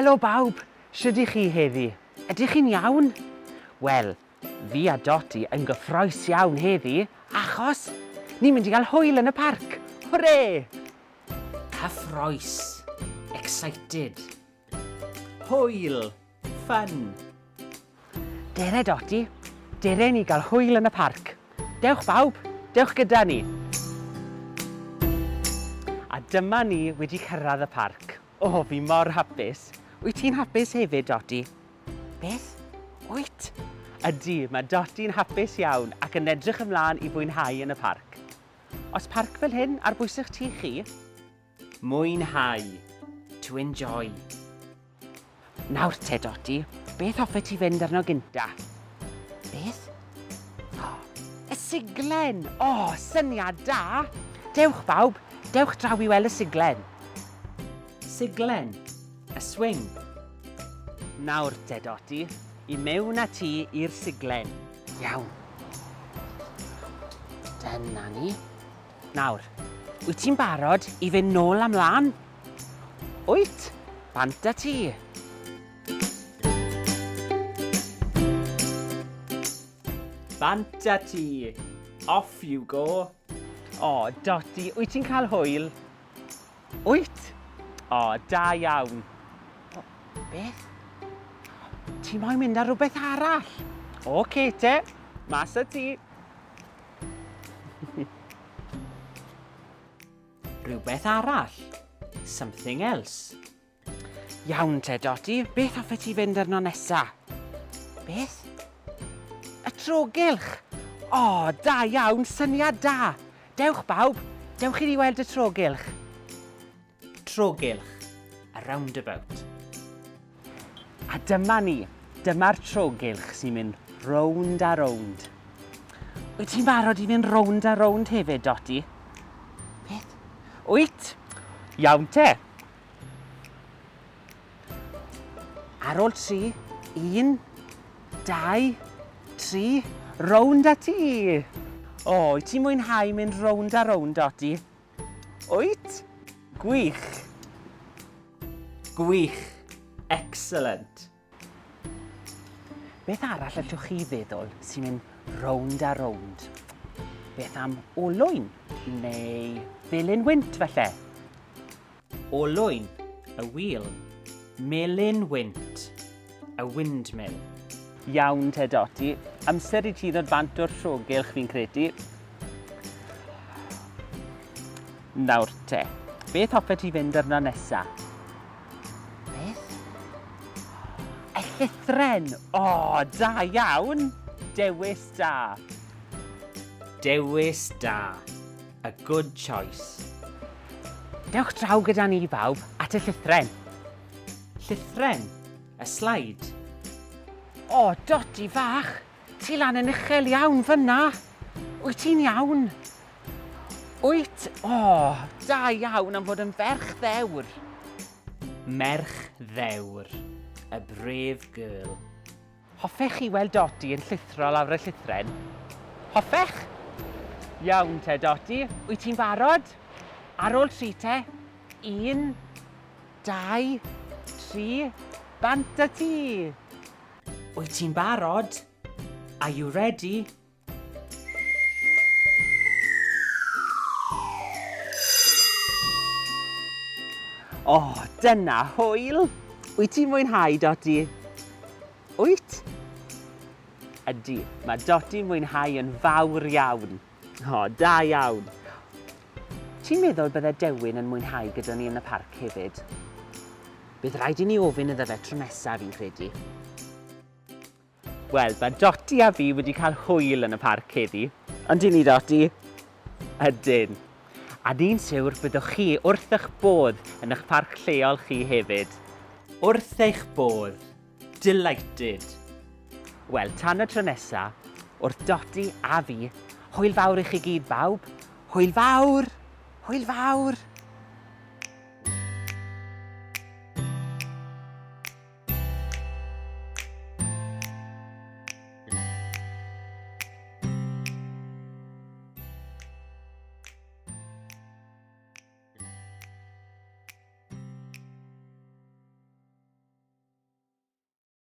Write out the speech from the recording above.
Helo bawb, shwd i chi heddi? Ydych chi'n iawn? Wel, fi a Dotty yn gyffrous iawn heddi, achos ni'n mynd i gael hwyl yn y parc. Hwre! Cyffrous. Excited. Hwyl. Fun. Dere Dotty, dere ni gael hwyl yn y parc. Dewch bawb, dewch gyda ni. A dyma ni wedi cyrraedd y parc. O, fi mor hapus. Wyt ti'n hapus hefyd, Dotty? Beth? Wyt? Ydy, mae Dotty'n hapus iawn ac yn edrych ymlaen i fwynhau yn y parc. Os parc fel hyn ar bwys'ch tu chi? Mwynhau. To enjoy. Nawr te, Dotty, beth hoffet ti fynd arno gynta? Beth? Y siglen! O, syniad da! Dewch bawb, dewch draw i weld y siglen. Siglen. Y swing. Nawr te, Dotty, i mewn â ti i'r siglen. Iawn. Dyna ni. Nawr, wyt ti'n barod i fynd nôl amlan? Wyt, bant â ti. Bant â ti. Off you go. O, Dotty, wyt ti'n cael hwyl? Wyt? O, da iawn. O, beth? Ti moyn mynd ar rhywbeth arall? Oce te, mas â ti. Rhywbeth arall. Something else. Iawn te, Dotty, beth hoffet ti fynd arno nesa? Beth? Y trogylch. O, da iawn, syniad da. Dewch bawb, dewch i ni weld y trogylch. Trogylch. A roundabout. A dyma ni, dyma'r trogylch sy'n mynd rownd a rownd. Wyt ti'n barod i fynd rownd a rownd hefyd, Dotty? Beth? Wyt? Iawn te. Ar ôl 3, 1, 2, 3, rownd a ti. O, wyt ti'n mwynhau mynd rownd a rownd, Dotty? Wyt? Gwych. Gwych. Excellent. Beth arall allwch chi feddwl sy'n mynd rownd a rownd? Beth am olwyn? Neu felyn wynt falle? Olwyn. A wheel. Melyn wynt. A windmill. Iawn te, Dotty. Amser i ti ddod bant o'r trogylch fi'n credu. Nawr te, beth hoffet ti fynd arno nesa? Beth? Y llythren! O, da iawn! Dewis da. Dewis da. A good choice. Dewch draw gyda ni bawb at y llythren. Llythren. A slide. O, Dotty fach, ti lan yn uchel iawn fyna. Wyt ti'n iawn? Wyt? O, da iawn am fod yn ferch ddewr. Merch ddewr. A brave girl. Hoffech chi weld Dotty yn llithro lawr y llythren? Hoffech? Iawn te, Dotty. Wyt ti'n barod? Ar ôl 3 te. 1, 2, 3, bant â ti. Wyt ti'n barod? Are you ready? O, dyna hwyl. Wyt ti'n mwynhau, Dotty? Wyt? Ydy, mae Dotty'n mwynhau yn fawr iawn. O, da iawn. Ti'n meddwl bydde Dewin yn mwynhau gyda ni yn y parc hefyd? Bydd rhaid i ni ofyn iddo fe tro nesaf fi'n credu. Wel, mae Dotty a fi wedi cael hwyl yn y parc heddi. Ond i ni, Dotty? Ydyn. A ni'n siwr byddwch chi wrth eich bodd yn eich parc lleol chi hefyd. Wrth eich bodd. Delighted. Wel, tan y tro nesaf, wrth Dotty a fi, hwyl fawr i chi gyd bawb. Hwyl fawr! Hwyl fawr!